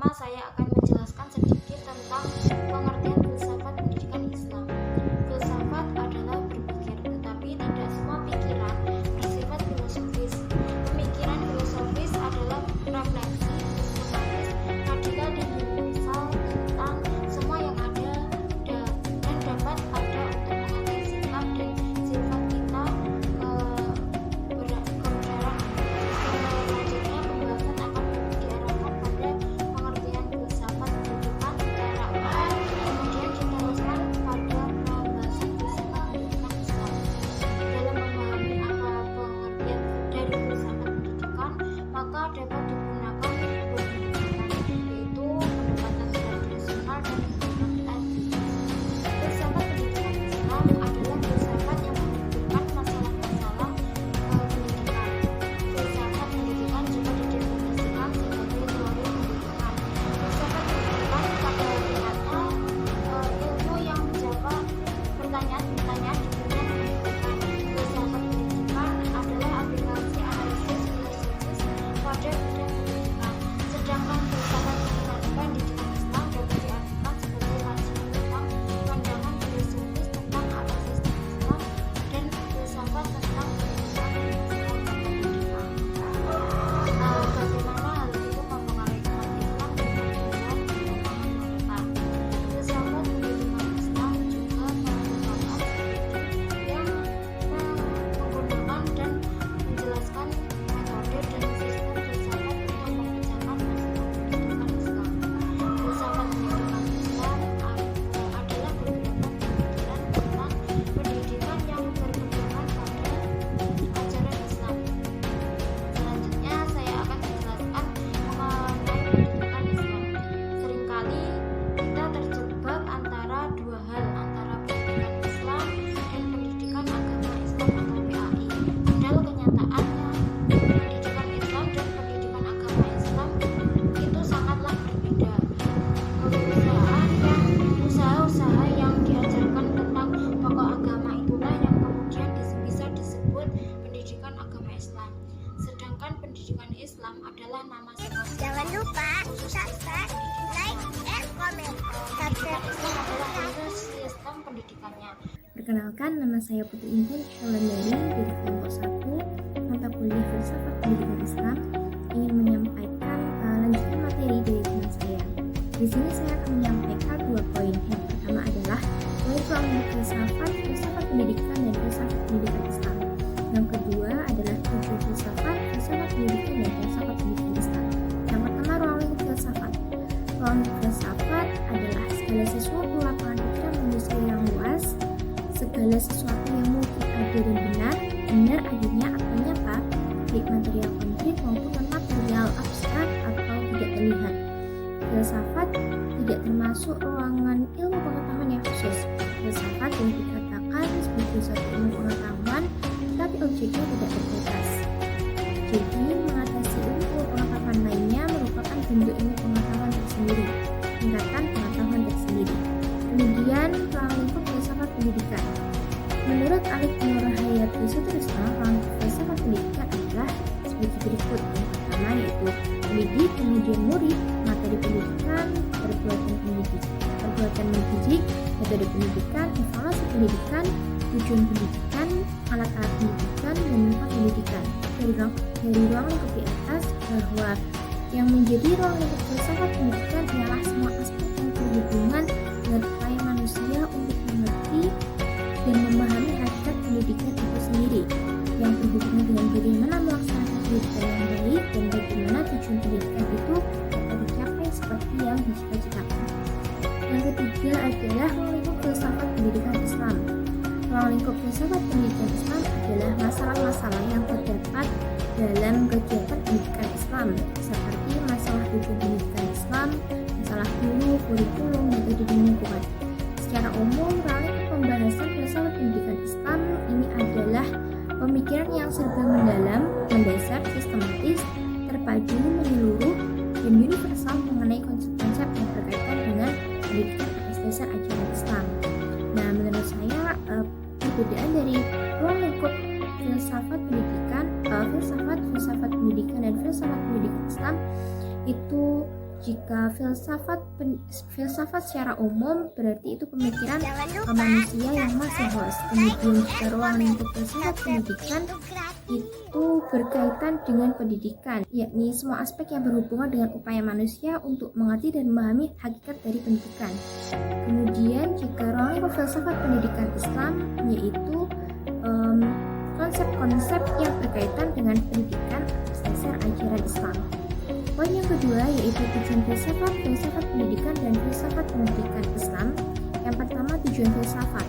pertama saya akan menjelaskan sedikit tentang pengertian filsafat pendidikan Islam. Filsafat adalah berpikir, tetapi tidak semua pikiran bersifat filosofis. Pemikiran filosofis adalah refleksi sistematis, radikal dan universal tentang semua yang ada dan dapat ada untuk mengatur sikap dan sifat kita kebenaran. Selanjutnya pembahasan akan diarahkan pada pengertian filsafat pendidikan secara umum, kemudian diteruskan pada pembahasan filsafat pendidikan Islam. Dalam memahami apa pengertian dari filsafat pendidikan, maka dapat digunakan beberapa pendekatan, yaitu pendekatan tradisional dan pendekatan kritis. Filsafat pendidikan Islam adalah filsafat yang memikirkan masalah-masalah pendidikan. Filsafat pendidikan juga didefinisikan sebagai teori pendidikan. Filsafat pendidikan pada artinya ilmu yang menjawab pertanyaan-pertanyaan di dunia pendidikan. Filsafat pendidikan adalah aplikasi analisis filosofis pada bidang pendidikan. Sedangkan filsafat pendidikan Islam dapat diartikan sebagai kajian tentang pandangan filosofis tentang akal sistem Islam dan filsafat tentang pendidikan Islam dan pendidikan. Bagaimana hal itu mempengaruhi umat Islam dan pertumbuhan pemahaman mereka. Filsafat pendidikan Islam juga merupakan studi yang menggunakan dan menjelaskan metode dan sistem filsafat untuk memecahkan masalah pendidikan Islam. Filsafat pendidikan Islam adalah beberapa pemikiran tentang pendidikan yang berpegangan pada ajaran Islam. Selanjutnya saya akan menjelaskan mengenai pendidikan Islam. Seringkali kita terjebak antara dua hal, antara pendidikan Islam dan pendidikan agama Islam atau PAI. Padahal kenyataannya pendidikan Islam dan pendidikan agama Islam itu sangatlah berbeda. Usaha-usaha yang diajarkan tentang pokok agama itulah yang kemudian bisa disebut pendidikan agama Islam. Sedangkan pendidikan Islam adalah nama semasa. Jangan lupa subscribe, like, and comment. Subscribe Islam adalah proses sistem pendidikannya. Perkenalkan, nama saya Putri Intan Syawlandari dari kelompok 1 mata kuliah Filsafat Pendidikan Islam, ingin menyampaikan lanjutan materi dari teman saya. Di sini saya akan menyampaikan 2 poin. Yang pertama adalah poin filsafat pendidikan dan filsafat pendidikan Islam. Yang kedua adalah tujuan filsafat pendidikan dan filsafat pendidikan Islam. Yang pertama, ruang lingkup filsafat. Ruang lingkup filsafat adalah segala sesuatu lapangan pikiran manusia yang luas, segala sesuatu yang mungkin ada dan benar adanya atau nyata, baik material konkret maupun non-material abstrak atau tidak terlihat. Filsafat tidak termasuk ruangan ilmu pengetahuan yang khusus. Filsafat yang dikatakan sebagai suatu ilmu pengetahuan, tetapi objeknya tidak terbatas. Jadi, mengatasi ilmu pengetahuan lainnya merupakan bentuk ilmu pengetahuan tersendiri, tingkatan pengetahuan tersendiri. Kemudian, ruang lingkup filsafat pendidikan. Menurut Alif Nur Hayati Sutrisno, ruang lingkup filsafat pendidikan adalah sebagai berikut. Yang pertama yaitu pendidik, kemudian murid, materi pendidikan, perbuatan mendidik, metode pendidikan, evaluasi pendidikan, tujuan pendidikan, alat-alat pendidikan, dan manfaat pendidikan. Dari ruang lingkup di atas bahwa yang menjadi ruang lingkup filsafat pendidikan ialah semua aspek yang berhubungan dengan upaya manusia untuk mengerti dan memahami hakikat pendidikan itu sendiri, yang berhubungan dengan bagaimana melaksanakan pendidikan yang baik dan bagaimana tujuan pendidikan itu dapat dicapai seperti yang dicita-citakan. Yang ketiga adalah ruang lingkup filsafat pendidikan Islam. Ruang lingkup filsafat pendidikan Islam adalah masalah-masalah yang terdapat dalam kegiatan pendidikan Islam, seperti masalah tujuan pendidikan Islam, masalah guru, kurikulum, metode dan lingkungan. Secara umum, ruang lingkup pembahasan filsafat pendidikan Islam ini adalah pemikiran yang serba mendalam, mendasar, sistematis, terpadu, menyeluruh, dan universal mengenai konsep-konsep yang berkaitan dengan pendidikan atas dasar ajaran Islam. Nah, menurut saya perbedaan dari ruang lingkup filsafat pendidikan, filsafat pendidikan dan filsafat pendidikan Islam itu Jika filsafat secara umum berarti itu pemikiran Jangan lupa manusia yang masih host. Kemudian jika ruang lingkup filsafat pendidikan itu berkaitan dengan pendidikan, yakni semua aspek yang berhubungan dengan upaya manusia untuk mengerti dan memahami hakikat dari pendidikan. Kemudian jika ruang lingkup filsafat pendidikan Islam yaitu konsep-konsep yang berkaitan dengan pendidikan atas dasar ajaran Islam. Poin yang kedua yaitu tujuan filsafat pendidikan dan filsafat pendidikan Islam. Yang pertama, tujuan filsafat.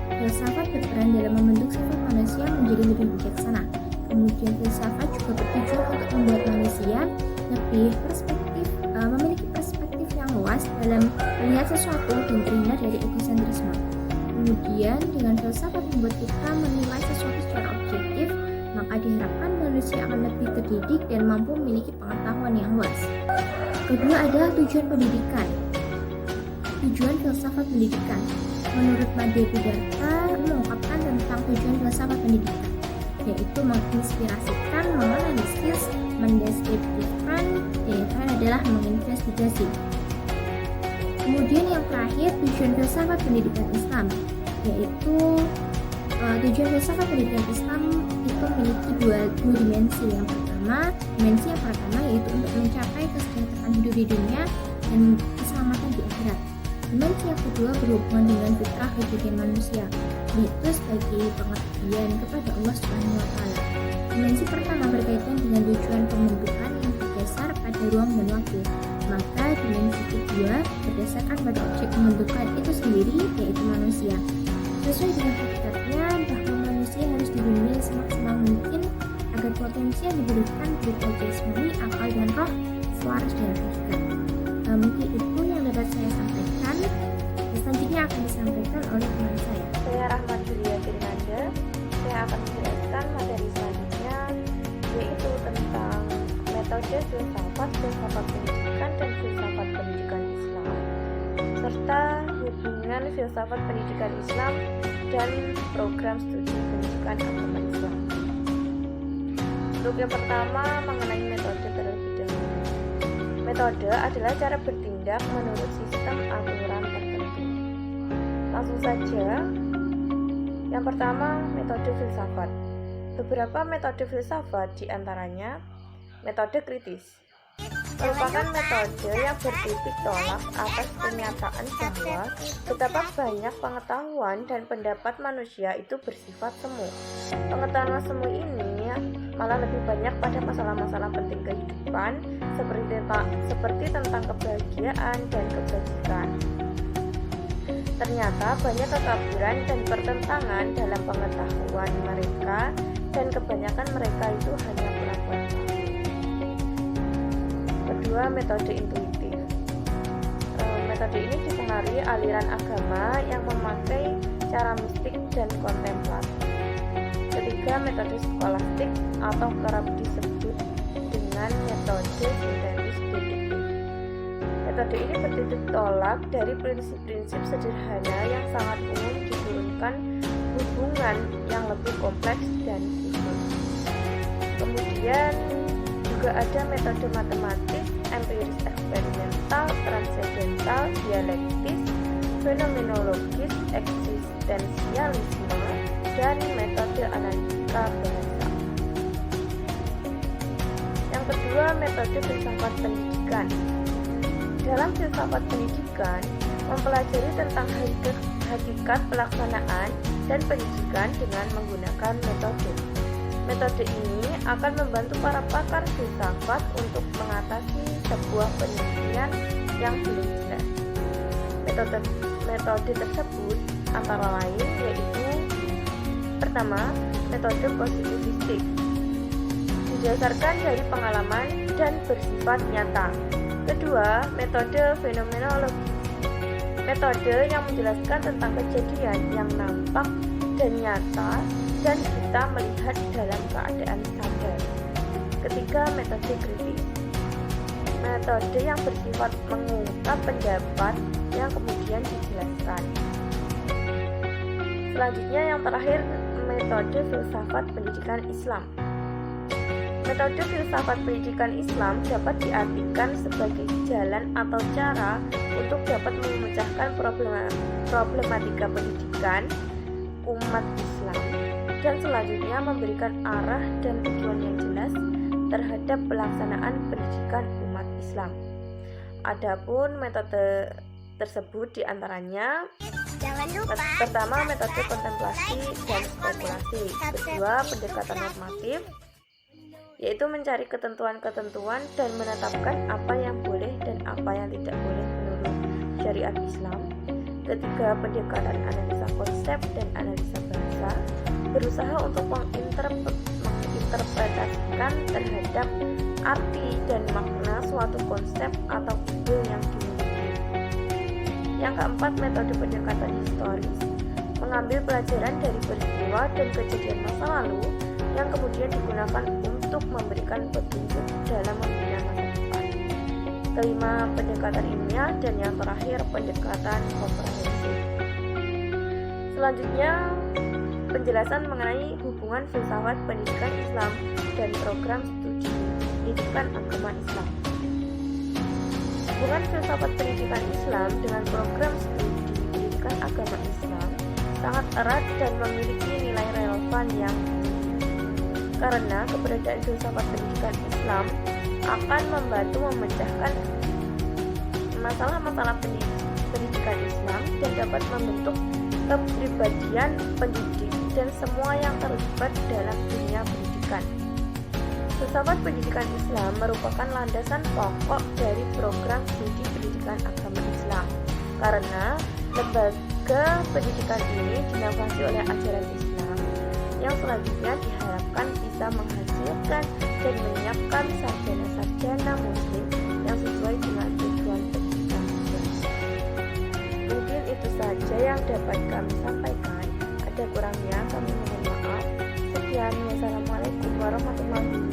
Filsafat berperan dalam membentuk sifat manusia menjadi lebih bijaksana. Kemudian filsafat juga bertujuan untuk membuat manusia lebih memiliki perspektif yang luas dalam melihat sesuatu dan terhindar dari egosentrisme. Kemudian dengan filsafat membuat kita menilai sesuatu secara objektif, maka diharapkan manusia akan lebih terdidik dan mampu memiliki pengetahuan yang luas. Kedua adalah tujuan pendidikan. Tujuan filsafat pendidikan. Menurut Made Budarta mengungkapkan tentang tujuan filsafat pendidikan, yaitu menginspirasikan, menganalisis, mendeskripsikan, dan yang terakhir adalah menginvestigasi. Kemudian yang terakhir tujuan filsafat pendidikan Islam, yaitu tujuan filsafat pendidikan Islam itu memiliki dua dimensi. Dimensi yang pertama yaitu untuk mencapai kesejahteraan hidup di dunia dan keselamatan di akhirat. Dimensi yang kedua berhubungan dengan fitrah kehidupan manusia, yaitu sebagai pengabdian kepada Allah Subhanahu wa Ta'ala. Dimensi pertama berkaitan dengan tujuan pembentukan yang berdasar pada ruang dan waktu. Maka dimensi kedua berdasarkan pada objek pembentukan itu sendiri, yaitu manusia. Sesuai dengan hakikatnya bahwa manusia harus dibimbing semaksimal mungkin agar potensi yang diberikan berupa jasmani, akal dan roh selaras dengan hakikat. Mungkin itu yang dapat saya sampaikan. Selanjutnya akan disampaikan oleh teman saya. Saya Rahmat Julia Firnanda. Saya akan menjelaskan materi selanjutnya, yaitu tentang metode filsafat pendidikan dan filsafat pendidikan Islam, serta hubungan filsafat pendidikan Islam dan program studi pendidikan agama Islam. Untuk yang pertama, mengenai metode terlebih dahulu. Metode adalah cara bertindak menurut sistem aturan tertentu. Langsung saja. Yang pertama, metode filsafat. Beberapa metode filsafat diantaranya metode kritis, merupakan metode yang bertitik tolak atas kenyataan bahwa betapa banyak pengetahuan dan pendapat manusia itu bersifat semu. Pengetahuan semu ini malah lebih banyak pada masalah-masalah penting kehidupan seperti tentang kebahagiaan dan kebajikan. Ternyata banyak kekaburan dan pertentangan dalam pengetahuan mereka, dan kebanyakan mereka itu hanya pura-pura. Kedua, metode intuitif. Metode ini dipengaruhi aliran agama yang memakai cara mistik dan kontemplatif. Ketiga, metode skolastik atau kerap disebut dengan metode sintetis deduktif. Metode ini bertitik tolak dari prinsip-prinsip sederhana yang sangat umum diturunkan hubungan yang lebih kompleks dan khusus. Kemudian juga ada metode matematis, empiris eksperimental, transendental, dialektis, fenomenologis, eksistensialisme, dan metode analitika bahasa. Yang kedua, metode filsafat pendidikan. Dalam filsafat pendidikan, mempelajari tentang hakikat pelaksanaan dan pendidikan dengan menggunakan metode. Metode ini akan membantu para pakar filsafat untuk mengatasi sebuah penelitian yang belum jelas. Metode tersebut antara lain yaitu: pertama, metode positivistik, didasarkan dari pengalaman dan bersifat nyata. Kedua, metode fenomenologi, metode yang menjelaskan tentang kejadian yang nampak dan nyata dan kita melihat dalam keadaan sadar. Ketiga, metode kritis, metode yang bersifat mengungkap pendapat yang kemudian dijelaskan. Selanjutnya yang terakhir, metode filsafat pendidikan Islam. Metode filsafat pendidikan Islam dapat diartikan sebagai jalan atau cara untuk dapat memecahkan problematika pendidikan umat Islam dan selanjutnya memberikan arah dan tujuan yang jelas terhadap pelaksanaan pendidikan umat Islam. Adapun metode tersebut diantaranya pertama metode kontemplasi dan spekulasi, kedua pendekatan normatif, yaitu mencari ketentuan-ketentuan dan menetapkan apa yang boleh dan apa yang tidak boleh menurut syariat Islam. Ketiga, pendekatan analisa konsep dan analisa bahasa, berusaha untuk menginterpretasikan terhadap arti dan makna suatu konsep atau ide yang dimiliki. Yang keempat, metode pendekatan historis, mengambil pelajaran dari peristiwa dan kejadian masa lalu yang kemudian digunakan untuk memberikan petunjuk dalam membina masa depan. Kelima, pendekatan ilmiah, dan yang terakhir pendekatan komprehensif. Selanjutnya, penjelasan mengenai hubungan filsafat pendidikan Islam dan program studi pendidikan agama Islam. Hubungan filsafat pendidikan Islam dengan program studi pendidikan agama Islam sangat erat dan memiliki nilai relevan yang karena keberadaan filsafat pendidikan Islam akan membantu memecahkan masalah-masalah pendidikan Islam dan dapat membentuk kepribadian pendidik dan semua yang terlibat dalam dunia pendidikan. Filsafat pendidikan Islam merupakan landasan pokok dari program studi pendidikan agama Islam karena lembaga pendidikan ini dinavasi oleh ajaran Islam yang selanjutnya diharapkan bisa menghasilkan dan menyiapkan sarjana-sarjana muslim yang sesuai dengan tujuan pendidikan Islam. Mungkin itu saja yang dapat kami sampaikan. Ada kurangnya kami mohon maaf. Sekian, wassalamualaikum warahmatullahi wabarakatuh.